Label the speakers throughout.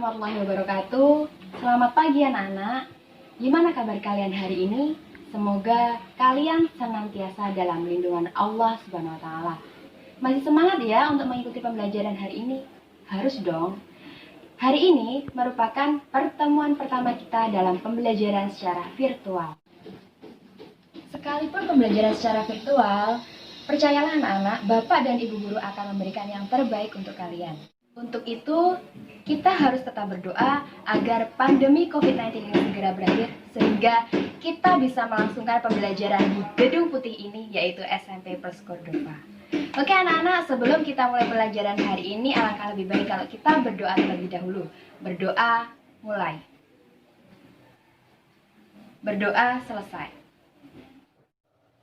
Speaker 1: warahmatullahi wabarakatuh. Selamat pagi anak-anak. Gimana kabar kalian hari ini? Semoga kalian senantiasa dalam lindungan Allah Subhanahu wa taala. Masih semangat ya untuk mengikuti pembelajaran hari ini? Harus dong. Hari ini merupakan pertemuan pertama kita dalam pembelajaran secara virtual. Sekalipun pembelajaran secara virtual, percayalah anak-anak, Bapak dan Ibu guru akan memberikan yang terbaik untuk kalian. Untuk itu, kita harus tetap berdoa agar pandemi COVID-19 ini segera berakhir sehingga kita bisa melangsungkan pembelajaran di Gedung Putih ini, yaitu SMP Plus Cordova. Oke anak-anak, sebelum kita mulai pelajaran hari ini, alangkah lebih baik kalau kita berdoa terlebih dahulu. Berdoa mulai. Berdoa selesai.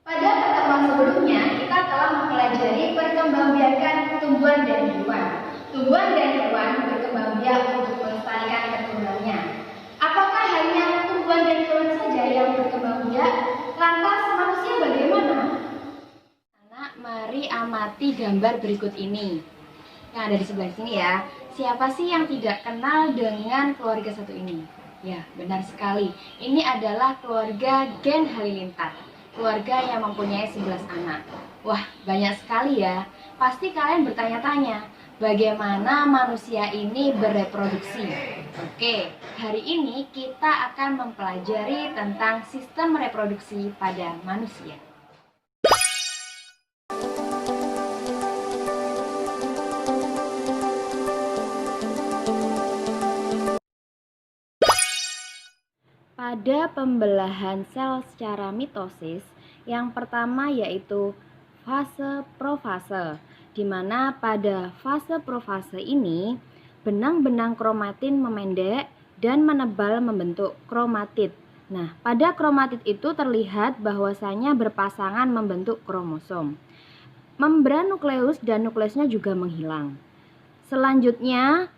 Speaker 1: Pada pertemuan sebelumnya, kita telah mempelajari perkembangbiakan tumbuhan dan hewan. Tumbuhan dan hewan berkembang biak untuk melestarikan perkembangannya. Apakah hanya tumbuhan dan hewan saja yang berkembang biak? Lantas manusia bagaimana? Anak, mari amati gambar berikut ini. Yang ada di sebelah sini ya. Siapa sih yang tidak kenal dengan keluarga satu ini? Ya, benar sekali. Ini adalah keluarga Gen Halilintar. Keluarga yang mempunyai 11 anak. Wah, banyak sekali ya. Pasti kalian bertanya-tanya, bagaimana manusia ini bereproduksi? Oke, hari ini kita akan mempelajari tentang sistem reproduksi pada manusia. Pada pembelahan sel secara mitosis, yang pertama yaitu fase profase, di mana pada fase profase ini benang-benang kromatin memendek dan menebal membentuk kromatid. Nah, pada kromatid itu terlihat bahwasanya berpasangan membentuk kromosom. Membran nukleus dan nukleusnya juga menghilang. Selanjutnya,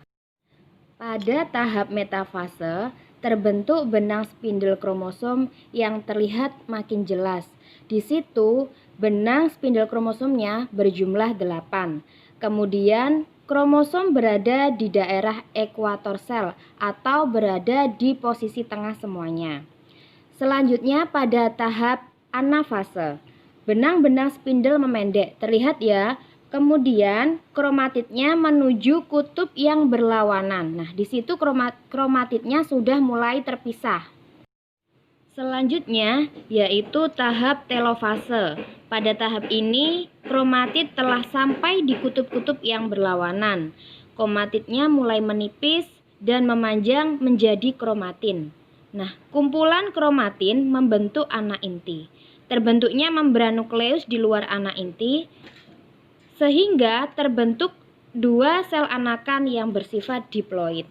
Speaker 1: pada tahap metafase terbentuk benang spindel kromosom yang terlihat makin jelas. Di situ benang spindel kromosomnya berjumlah 8. Kemudian kromosom berada di daerah ekuator sel atau berada di posisi tengah semuanya. Selanjutnya pada tahap anafase, benang-benang spindel memendek, terlihat ya. Kemudian kromatidnya menuju kutub yang berlawanan. Nah, di situ kromatidnya sudah mulai terpisah. Selanjutnya yaitu tahap telofase. Pada tahap ini kromatid telah sampai di kutub-kutub yang berlawanan. Kromatidnya mulai menipis dan memanjang menjadi kromatin. Nah, kumpulan kromatin membentuk anak inti. Terbentuknya membran nukleus di luar anak inti, sehingga terbentuk 2 sel anakan yang bersifat diploid.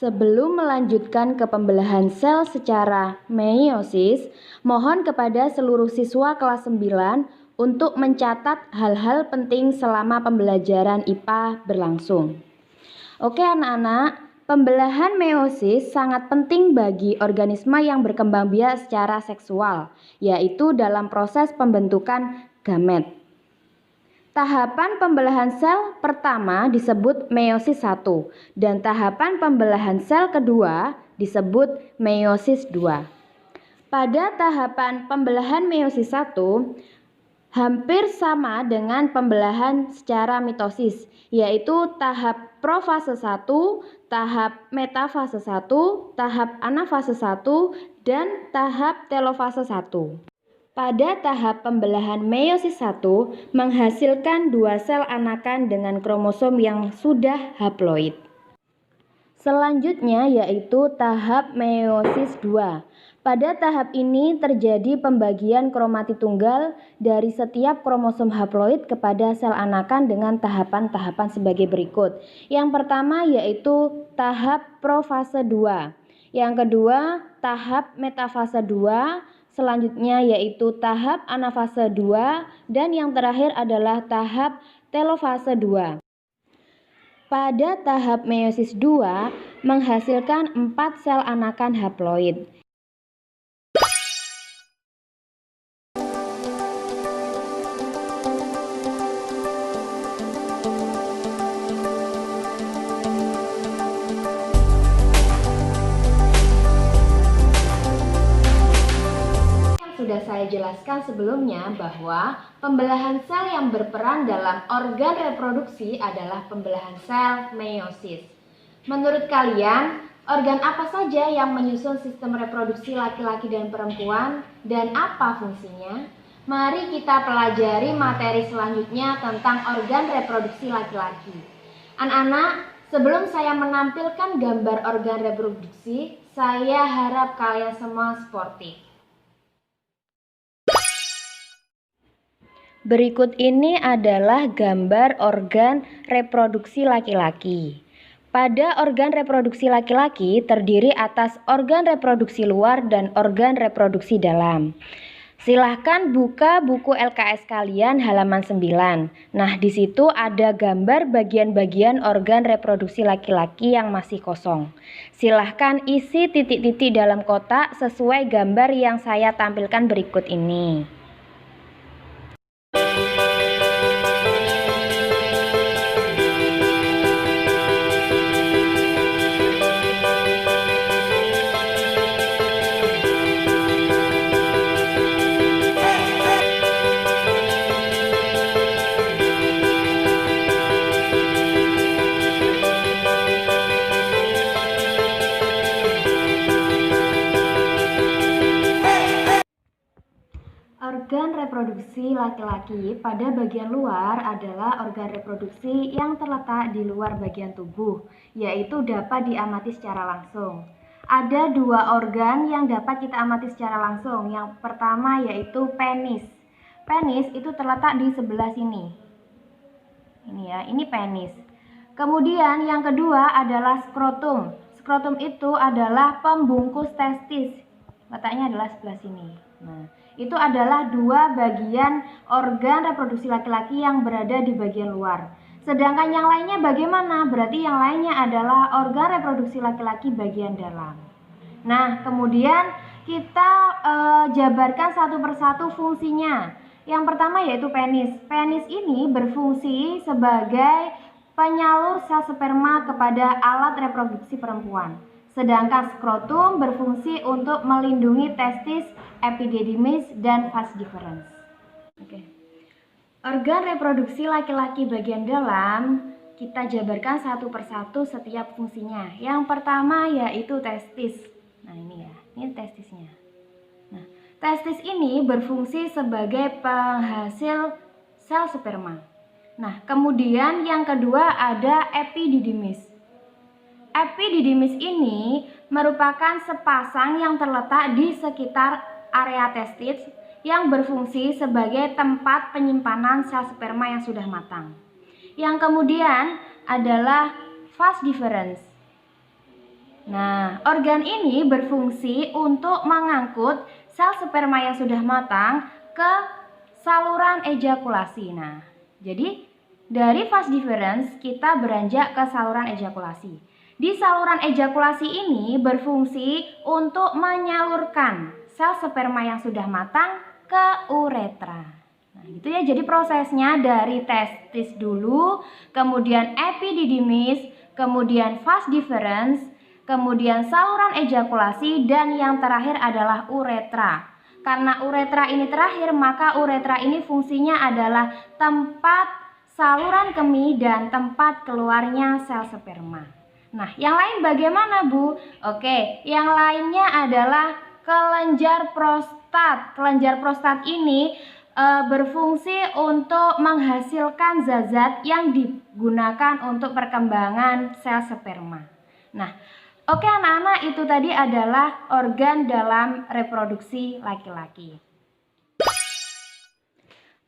Speaker 1: Sebelum melanjutkan ke pembelahan sel secara meiosis, mohon kepada seluruh siswa kelas 9 untuk mencatat hal-hal penting selama pembelajaran IPA berlangsung. Oke anak-anak, pembelahan meiosis sangat penting bagi organisme yang berkembang biak secara seksual, yaitu dalam proses pembentukan gamet. Tahapan pembelahan sel pertama disebut meiosis 1 dan tahapan pembelahan sel kedua disebut meiosis 2. Pada tahapan pembelahan meiosis 1 hampir sama dengan pembelahan secara mitosis, yaitu tahap profase 1, tahap metafase 1, tahap anafase 1, dan tahap telofase 1. Pada tahap pembelahan meiosis 1 menghasilkan 2 sel anakan dengan kromosom yang sudah haploid. Selanjutnya yaitu tahap meiosis 2. Pada tahap ini terjadi pembagian kromatid tunggal dari setiap kromosom haploid kepada sel anakan dengan tahapan-tahapan sebagai berikut. Yang pertama yaitu tahap profase 2. Yang kedua tahap metafase 2. Selanjutnya yaitu tahap anafase 2 dan yang terakhir adalah tahap telofase 2. Pada tahap meiosis 2 menghasilkan 4 sel anakan haploid. Sudah saya jelaskan sebelumnya bahwa pembelahan sel yang berperan dalam organ reproduksi adalah pembelahan sel meiosis. Menurut kalian, organ apa saja yang menyusun sistem reproduksi laki-laki dan perempuan dan apa fungsinya? Mari kita pelajari materi selanjutnya tentang organ reproduksi laki-laki. Anak-anak, sebelum saya menampilkan gambar organ reproduksi, saya harap kalian semua sportif. Berikut ini adalah gambar organ reproduksi laki-laki. Pada organ reproduksi laki-laki terdiri atas organ reproduksi luar dan organ reproduksi dalam. Silahkan buka buku LKS kalian halaman 9. Nah, di situ ada gambar bagian-bagian organ reproduksi laki-laki yang masih kosong. Silahkan isi titik-titik dalam kotak sesuai gambar yang saya tampilkan berikut ini. Organ reproduksi laki-laki pada bagian luar adalah organ reproduksi yang terletak di luar bagian tubuh, yaitu dapat diamati secara langsung. Ada 2 organ yang dapat kita amati secara langsung. Yang pertama yaitu penis. Penis itu terletak di sebelah sini. Ini ya, ini penis. Kemudian yang kedua adalah skrotum. Skrotum itu adalah pembungkus testis. Letaknya adalah sebelah sini. Nah, itu adalah 2 bagian organ reproduksi laki-laki yang berada di bagian luar. Sedangkan yang lainnya bagaimana? Berarti yang lainnya adalah organ reproduksi laki-laki bagian dalam. Nah, kemudian kita jabarkan satu persatu fungsinya. Yang pertama yaitu penis. Penis ini berfungsi sebagai penyalur sel sperma kepada alat reproduksi perempuan. Sedangkan skrotum berfungsi untuk melindungi testis, epididymis, dan vas deferens. Organ reproduksi laki-laki bagian dalam kita jabarkan satu persatu setiap fungsinya. Yang pertama yaitu testis. Nah ini ya, ini testisnya. Nah, testis ini berfungsi sebagai penghasil sel sperma. Nah, kemudian yang kedua ada epididymis. Epididymis ini merupakan sepasang yang terletak di sekitar area testis yang berfungsi sebagai tempat penyimpanan sel sperma yang sudah matang. Yang kemudian adalah vas deferens. Nah, organ ini berfungsi untuk mengangkut sel sperma yang sudah matang ke saluran ejakulasi. Nah, jadi dari vas deferens kita beranjak ke saluran ejakulasi. Di saluran ejakulasi ini berfungsi untuk menyalurkan sel sperma yang sudah matang ke uretra. Nah, gitu ya. Jadi prosesnya dari testis dulu, kemudian epididymis, kemudian vas deferens, kemudian saluran ejakulasi, dan yang terakhir adalah uretra. Karena uretra ini terakhir, maka uretra ini fungsinya adalah tempat saluran kemih dan tempat keluarnya sel sperma. Nah, yang lain bagaimana, Bu? Oke, yang lainnya adalah kelenjar prostat. Kelenjar prostat ini berfungsi untuk menghasilkan zat-zat yang digunakan untuk perkembangan sel sperma. Nah, oke anak-anak, itu tadi adalah organ dalam reproduksi laki-laki.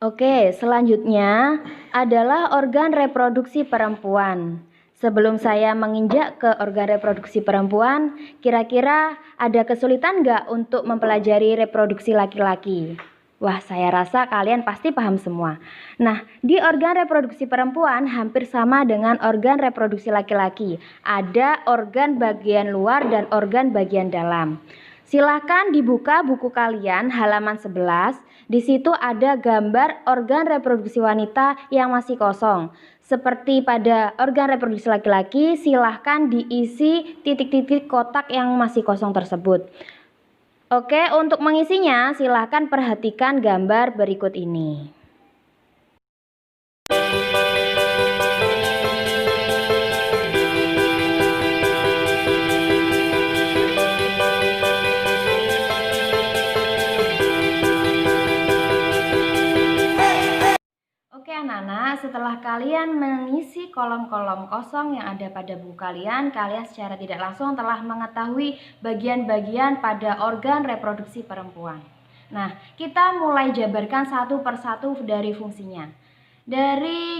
Speaker 1: Oke, selanjutnya adalah organ reproduksi perempuan. Sebelum saya menginjak ke organ reproduksi perempuan, kira-kira ada kesulitan nggak untuk mempelajari reproduksi laki-laki? Wah, saya rasa kalian pasti paham semua. Nah, di organ reproduksi perempuan hampir sama dengan organ reproduksi laki-laki. Ada organ bagian luar dan organ bagian dalam. Silahkan dibuka buku kalian halaman 11. Di situ ada gambar organ reproduksi wanita yang masih kosong. Seperti pada organ reproduksi laki-laki, silahkan diisi titik-titik kotak yang masih kosong tersebut. Oke, untuk mengisinya silahkan perhatikan gambar berikut ini. Oke anak-anak, setelah kalian mengisi kolom-kolom kosong yang ada pada buku kalian secara tidak langsung telah mengetahui bagian-bagian pada organ reproduksi perempuan. Nah, kita mulai jabarkan satu persatu dari fungsinya.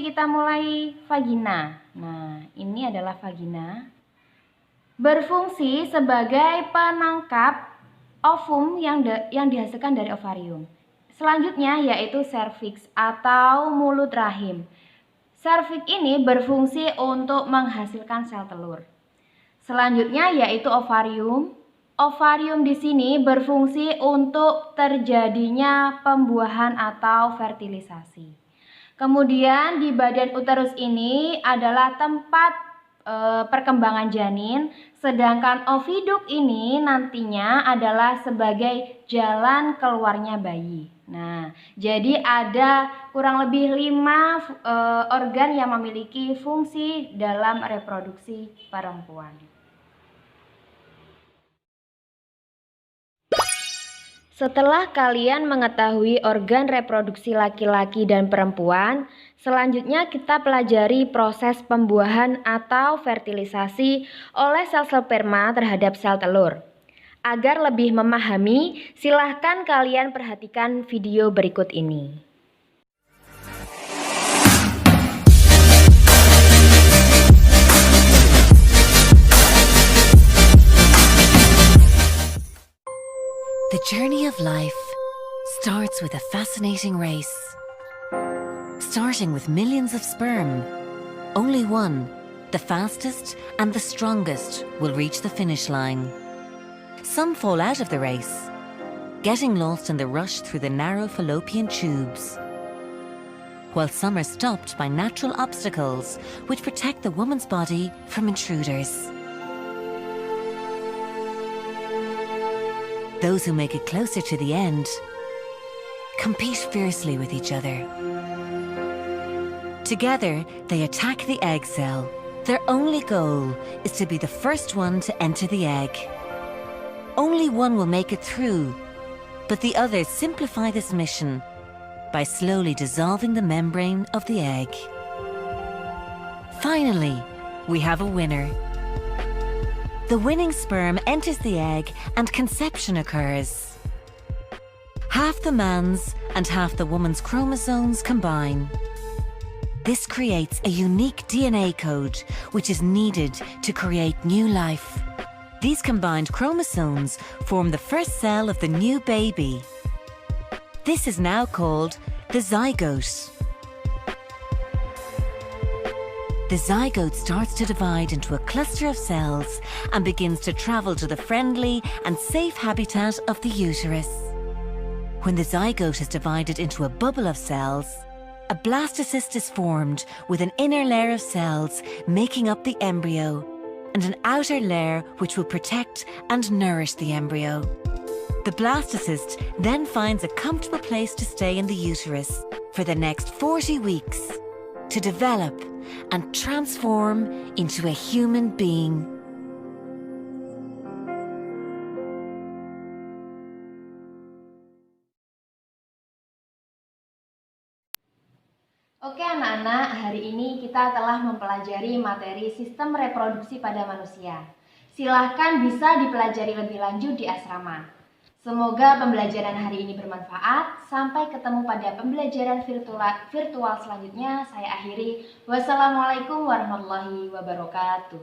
Speaker 1: Kita mulai vagina. Nah, ini adalah vagina. Berfungsi sebagai penangkap ovum yang dihasilkan dari ovarium. Selanjutnya yaitu serviks atau mulut rahim. Serviks ini berfungsi untuk menghasilkan sel telur. Selanjutnya yaitu ovarium. Ovarium di sini berfungsi untuk terjadinya pembuahan atau fertilisasi. Kemudian di badan uterus ini adalah tempat perkembangan janin, sedangkan oviduk ini nantinya adalah sebagai jalan keluarnya bayi. Nah, jadi ada kurang lebih 5 organ yang memiliki fungsi dalam reproduksi perempuan. Setelah kalian mengetahui organ reproduksi laki-laki dan perempuan, selanjutnya kita pelajari proses pembuahan atau fertilisasi oleh sel sperma terhadap sel telur. Agar lebih memahami, silahkan kalian perhatikan video berikut ini.
Speaker 2: The journey of life starts with a fascinating race. Starting with millions of sperm, only one, the fastest and the strongest, will reach the finish line. Some fall out of the race, getting lost in the rush through the narrow fallopian tubes, while some are stopped by natural obstacles which protect the woman's body from intruders. Those who make it closer to the end compete fiercely with each other. Together, they attack the egg cell. Their only goal is to be the first one to enter the egg. Only one will make it through, but the others simplify this mission by slowly dissolving the membrane of the egg. Finally, we have a winner. The winning sperm enters the egg and conception occurs. Half the man's and half the woman's chromosomes combine. This creates a unique DNA code which is needed to create new life. These combined chromosomes form the first cell of the new baby. This is now called the zygote. The zygote starts to divide into a cluster of cells and begins to travel to the friendly and safe habitat of the uterus. When the zygote is divided into a bubble of cells, a blastocyst is formed with an inner layer of cells making up the embryo and an outer layer which will protect and nourish the embryo. The blastocyst then finds a comfortable place to stay in the uterus for the next 40 weeks to develop and transform into a human being.
Speaker 1: Oke anak-anak, hari ini kita telah mempelajari materi sistem reproduksi pada manusia. Silahkan bisa dipelajari lebih lanjut di asrama. Semoga pembelajaran hari ini bermanfaat. Sampai ketemu pada pembelajaran virtual selanjutnya. Saya akhiri. Wassalamualaikum warahmatullahi wabarakatuh.